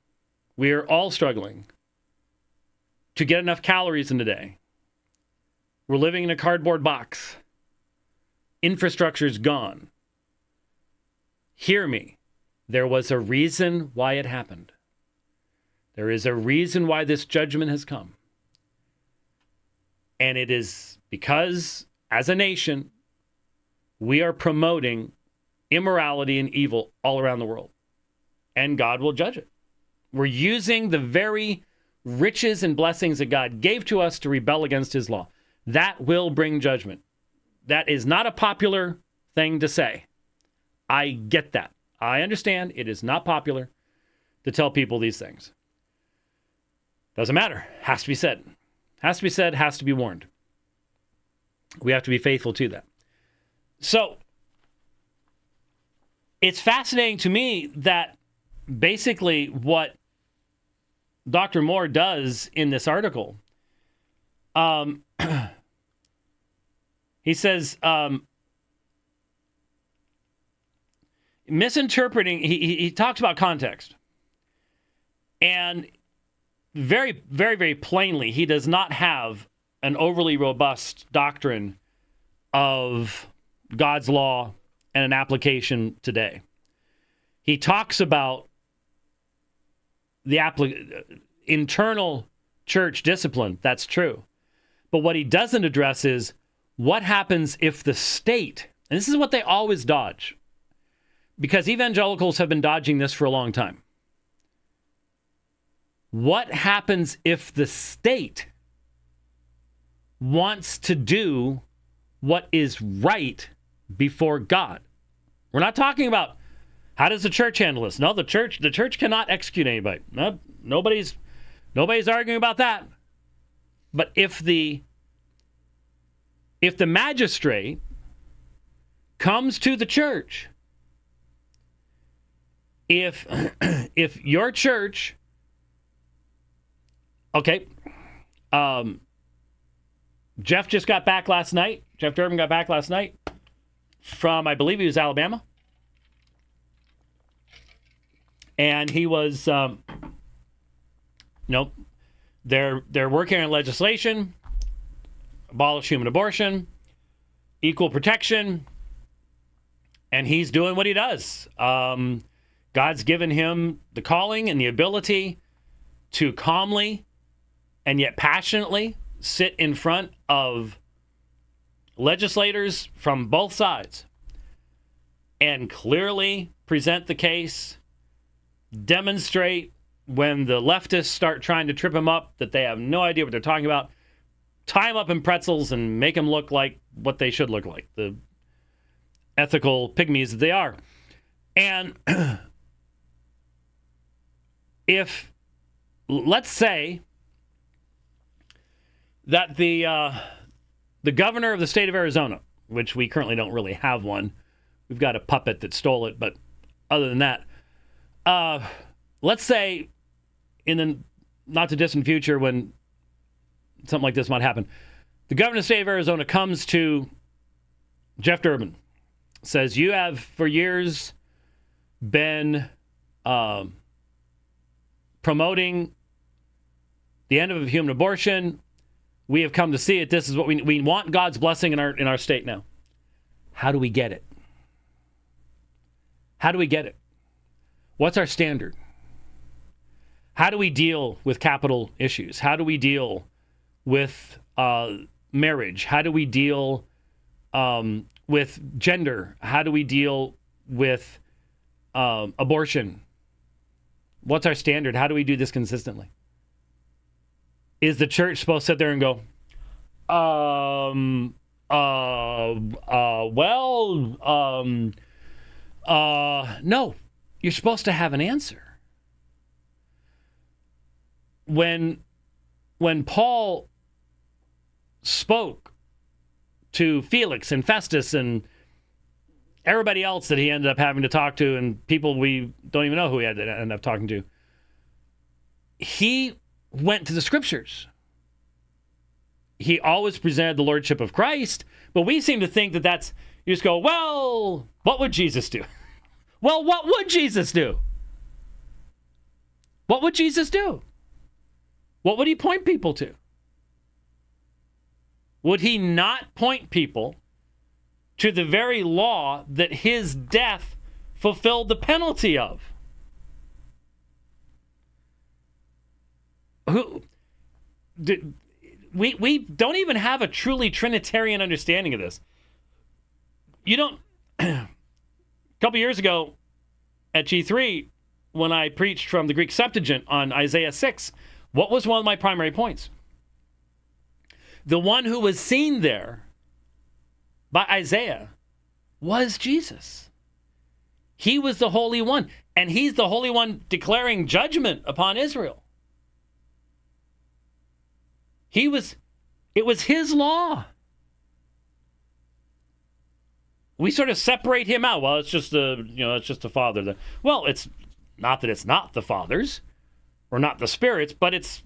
we are all struggling to get enough calories in a day. We're living in a cardboard box. Infrastructure's gone. Hear me. There was a reason why it happened. There is a reason why this judgment has come. And it is because, as a nation, we are promoting immorality and evil all around the world. And God will judge it. We're using the very riches and blessings that God gave to us to rebel against his law. That will bring judgment. That is not a popular thing to say. I get that. I understand it is not popular to tell people these things. Doesn't matter. Has to be said. Has to be said, has to be warned. We have to be faithful to that. So, it's fascinating to me that basically what Dr. Moore does in this article, he says, misinterpreting, he talks about context. And very, very, very plainly, he does not have an overly robust doctrine of God's law and an application today. He talks about the internal church discipline. That's true. But what he doesn't address is what happens if the state, and this is what they always dodge, because evangelicals have been dodging this for a long time. What happens if the state wants to do what is right before God? We're not talking about How does the church handle this? No, the church cannot execute anybody. No, nobody's arguing about that. But if the magistrate comes to the church, if your church, okay, Jeff just got back last night. Jeff Durbin got back last night from, I believe he was Alabama. And he was, they're working on legislation, abolish human abortion, equal protection, and he's doing what he does. God's given him the calling and the ability to calmly and yet passionately sit in front of legislators from both sides and clearly present the case, demonstrate when the leftists start trying to trip him up that they have no idea what they're talking about, tie them up in pretzels and make them look like what they should look like, the ethical pygmies that they are. And if, let's say that the governor of the state of Arizona, which we currently don't really have one, we've got a puppet that stole it, but other than that, let's say in the not too distant future when something like this might happen, the governor of the state of Arizona comes to Jeff Durbin, says, you have for years been promoting the end of human abortion. We have come to see it. This is what we want, God's blessing in our state now. How do we get it? How do we get it? What's our standard? How do we deal with capital issues? How do we deal with marriage? How do we deal with gender? How do we deal with abortion? What's our standard? How do we do this consistently? Is the church supposed to sit there and go, no, you're supposed to have an answer. When Paul spoke to Felix and Festus and everybody else that he ended up having to talk to, and people we don't even know who he had to end up talking to, he went to the scriptures. He always presented the lordship of Christ, but we seem to think that that's, you just go, well, what would Jesus do? Well, what would Jesus do? What would Jesus do? What would he point people to? Would he not point people to the very law that his death fulfilled the penalty of? We don't even have a truly Trinitarian understanding of this. You don't. A couple years ago at G3, when I preached from the Greek Septuagint on Isaiah 6, what was one of my primary points? The one who was seen there by Isaiah was Jesus. He was the Holy One, and he's the Holy One declaring judgment upon Israel. It was his law. We sort of separate him out. Well, it's just the Father. Well, it's not that it's not the Father's or not the Spirit's, but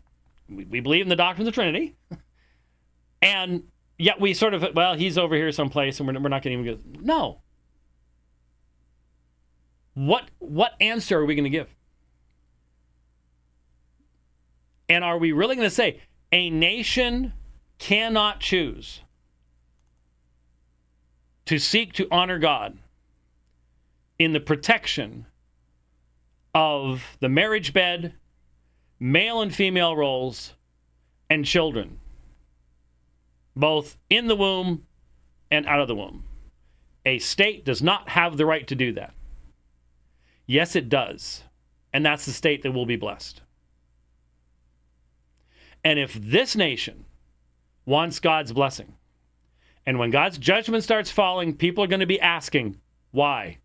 we believe in the doctrine of the Trinity. And yet we sort of, well, he's over here someplace and we're not going to even go. No. What answer are we going to give? And are we really going to say a nation cannot choose to seek to honor God in the protection of the marriage bed, male and female roles, and children, both in the womb and out of the womb? A state does not have the right to do that. Yes, it does. And that's the state that will be blessed. And if this nation wants God's blessing, and when God's judgment starts falling, people are going to be asking, why?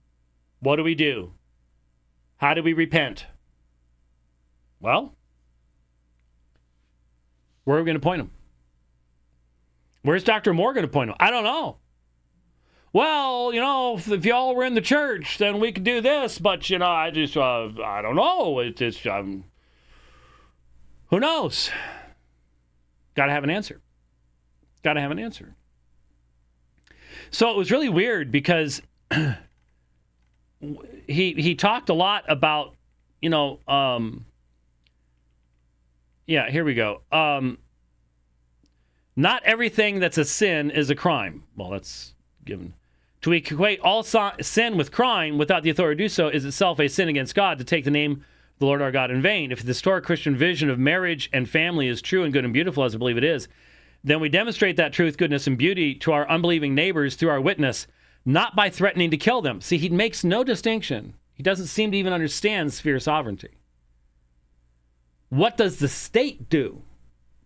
What do we do? How do we repent? Well, where are we going to point them? Where's Dr. Moore going to point them? I don't know. Well, if y'all were in the church, then we could do this. But, I just, I don't know. It's just, who knows? Got to have an answer. Got to have an answer. So it was really weird because he talked a lot about, yeah, here we go. Not everything that's a sin is a crime. Well, that's given. To equate all sin with crime without the authority to do so is itself a sin against God, to take the name of the Lord our God in vain. If the historic Christian vision of marriage and family is true and good and beautiful, as I believe it is, then we demonstrate that truth, goodness, and beauty to our unbelieving neighbors through our witness, not by threatening to kill them. See, he makes no distinction. He doesn't seem to even understand sphere sovereignty. What does the state do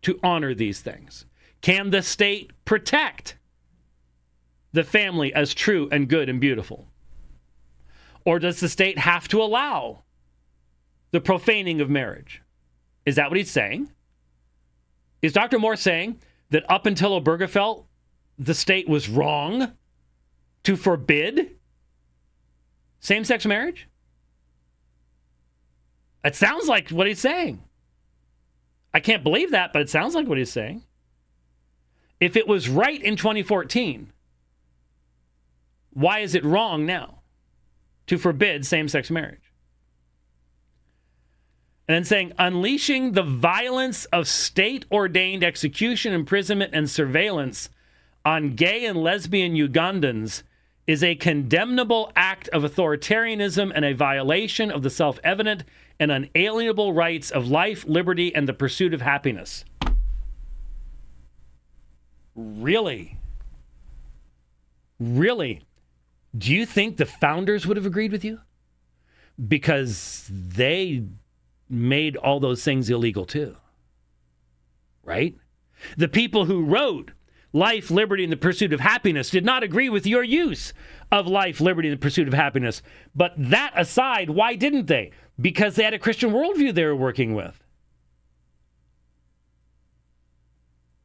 to honor these things? Can the state protect the family as true and good and beautiful? Or does the state have to allow the profaning of marriage? Is that what he's saying? Is Dr. Moore saying that up until Obergefell, the state was wrong to forbid same-sex marriage? It sounds like what he's saying. I can't believe that, but it sounds like what he's saying. If it was right in 2014, why is it wrong now to forbid same-sex marriage? And then saying, unleashing the violence of state-ordained execution, imprisonment, and surveillance on gay and lesbian Ugandans is a condemnable act of authoritarianism and a violation of the self-evident and unalienable rights of life, liberty, and the pursuit of happiness. Really? Really? Do you think the founders would have agreed with you? Because they made all those things illegal too. Right? The people who wrote Life, Liberty, and the Pursuit of Happiness did not agree with your use of life, liberty, and the pursuit of happiness. But that aside, why didn't they? Because they had a Christian worldview they were working with.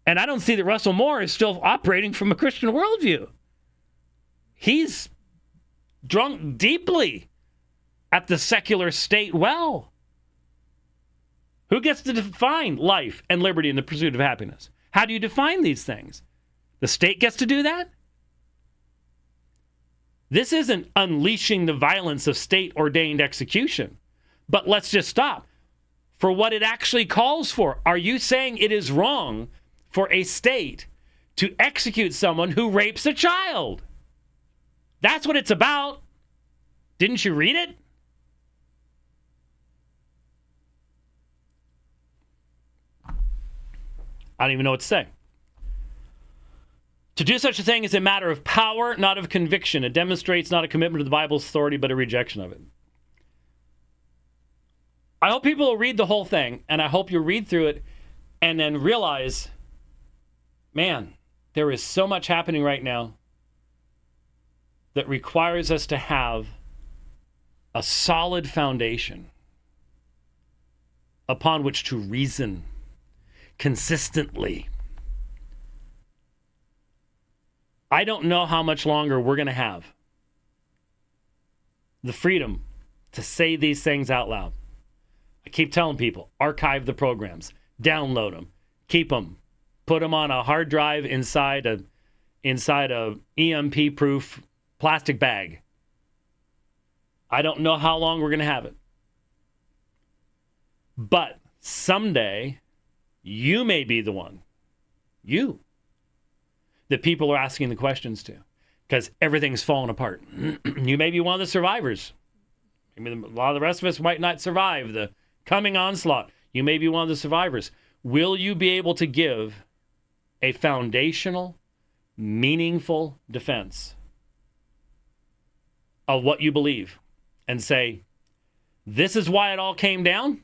And I don't see that Russell Moore is still operating from a Christian worldview. He's drunk deeply at the secular state well. Who gets to define life and liberty and the pursuit of happiness? How do you define these things? The state gets to do that? This isn't unleashing the violence of state-ordained execution. But let's just stop. For what it actually calls for, are you saying it is wrong for a state to execute someone who rapes a child? That's what it's about. Didn't you read it? I don't even know what to say. To do such a thing is a matter of power, not of conviction. It demonstrates not a commitment to the Bible's authority, but a rejection of it. I hope people will read the whole thing, and I hope you read through it and then realize, man, there is so much happening right now that requires us to have a solid foundation upon which to reason consistently. I don't know how much longer we're going to have the freedom to say these things out loud. I keep telling people, archive the programs, download them, keep them, put them on a hard drive inside a EMP-proof plastic bag. I don't know how long we're going to have it. But someday, you may be the one, that people are asking the questions to, because everything's falling apart. You may be one of the survivors. Maybe a lot of the rest of us might not survive the coming onslaught. You may be one of the survivors. Will you be able to give a foundational, meaningful defense of what you believe and say, this is why it all came down.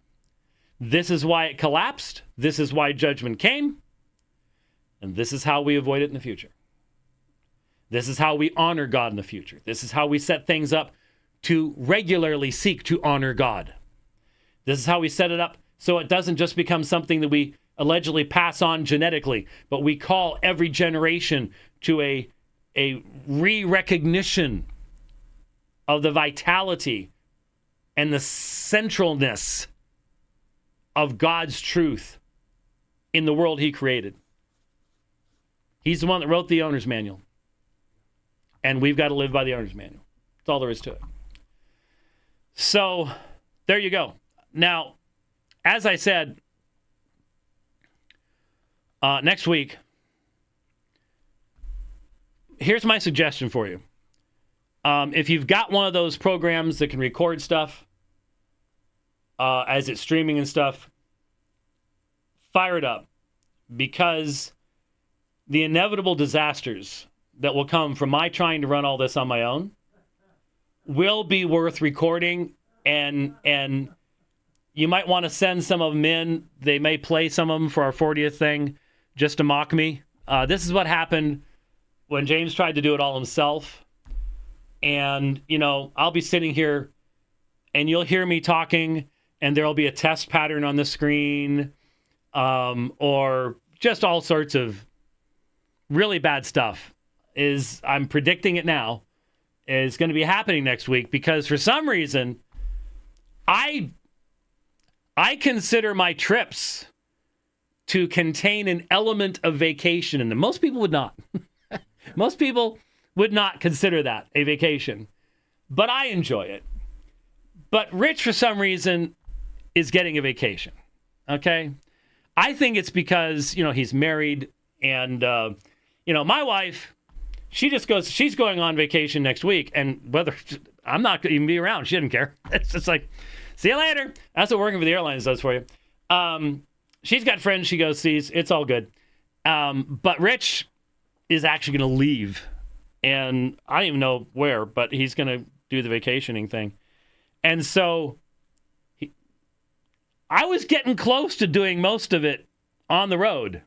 This is why it collapsed. This is why judgment came. And this is how we avoid it in the future. This is how we honor God in the future. This is how we set things up to regularly seek to honor God. This is how we set it up so it doesn't just become something that we allegedly pass on genetically, but we call every generation to a re-recognition of the vitality and the centralness of God's truth in the world he created. He's the one that wrote the owner's manual. And we've got to live by the owner's manual. That's all there is to it. So, there you go. Now, as I said, next week, here's my suggestion for you. If you've got one of those programs that can record stuff as it's streaming and stuff, fire it up, because the inevitable disasters that will come from my trying to run all this on my own will be worth recording, and you might want to send some of them in. They may play some of them for our 40th thing just to mock me. This is what happened when James tried to do it all himself. And, you know, I'll be sitting here and you'll hear me talking and there'll be a test pattern on the screen, or just all sorts of really bad stuff. I'm predicting it now, is going to be happening next week, because for some reason I consider my trips to contain an element of vacation in them. Most people would not. Most people would not consider that a vacation, but I enjoy it. But Rich, for some reason, is getting a vacation. Okay? I think it's because, you know, he's married, and, you know, my wife, she's going on vacation next week, and whether I'm not going to even be around, she didn't care. It's just like, see you later. That's what working for the airlines does for you. She's got friends she goes sees. It's all good. But Rich is actually going to leave, and I don't even know where, but he's going to do the vacationing thing. And so I was getting close to doing most of it on the road.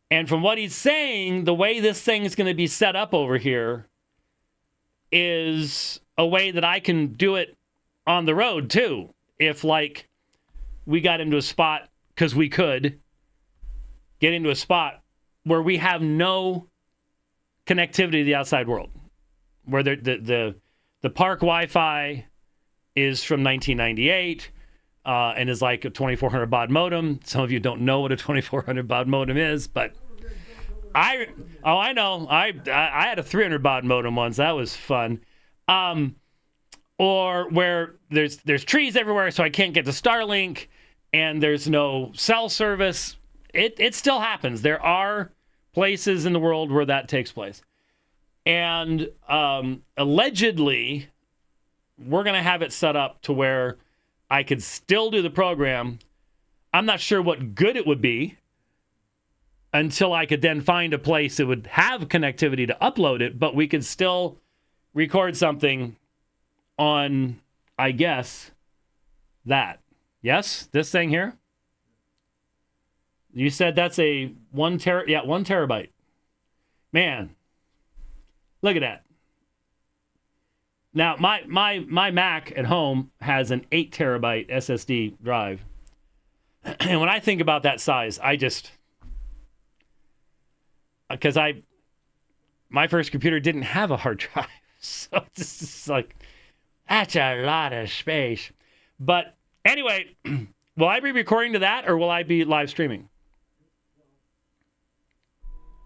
And from what he's saying, the way this thing is going to be set up over here is a way that I can do it on the road too. If, like, we got into a spot, because we could get into a spot where we have no connectivity to the outside world, where the park Wi-Fi is from 1998 and is like a 2400 baud modem. Some of you don't know what a 2400 baud modem is, but I know. I had a 300 baud modem once. That was fun. Or where there's trees everywhere, so I can't get to Starlink, and there's no cell service. It still happens. There are places in the world where that takes place. And allegedly, we're going to have it set up to where I could still do the program. I'm not sure what good it would be until I could then find a place that would have connectivity to upload it, but we could still record something on, I guess, that. Yes? This thing here? You said that's a 1 terabyte. Man, look at that. Now, my Mac at home has an 8 terabyte SSD drive. And when I think about that size, I just... Because my first computer didn't have a hard drive. So it's just like, that's a lot of space. But anyway, will I be recording to that, or will I be live streaming?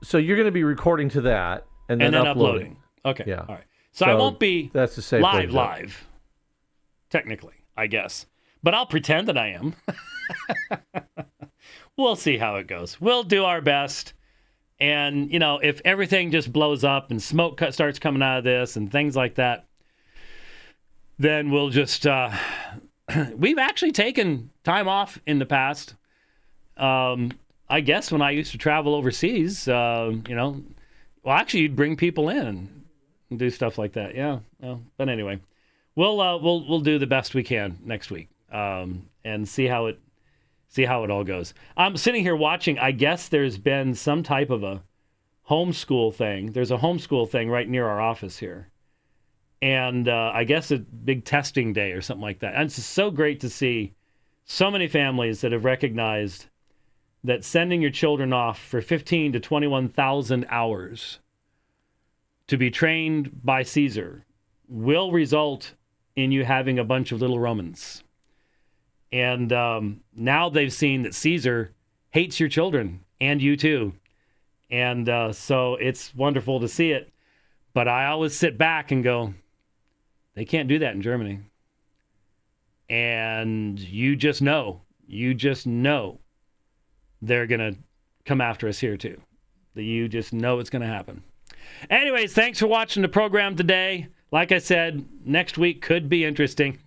So you're going to be recording to that and then uploading. Okay. Yeah. All right. So I won't be that's the safe live, technically, I guess. But I'll pretend that I am. We'll see how it goes. We'll do our best. And, you know, if everything just blows up and smoke starts coming out of this and things like that, then we'll just... we've actually taken time off in the past. I guess when I used to travel overseas, you know, well, actually, you'd bring people in and do stuff like that. Yeah. Well, but anyway, we'll do the best we can next week, and see how it all goes. I'm sitting here watching. I guess there's been some type of a homeschool thing. There's a homeschool thing right near our office here, And I guess a big testing day or something like that. And it's just so great to see so many families that have recognized that sending your children off for 15 to 21,000 hours to be trained by Caesar will result in you having a bunch of little Romans. And now they've seen that Caesar hates your children and you too. And so it's wonderful to see it. But I always sit back and go, they can't do that in Germany. And you just know they're going to come after us here too. That you just know it's going to happen. Anyways, thanks for watching the program today. Like I said, next week could be interesting.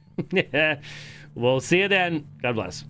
We'll see you then. God bless.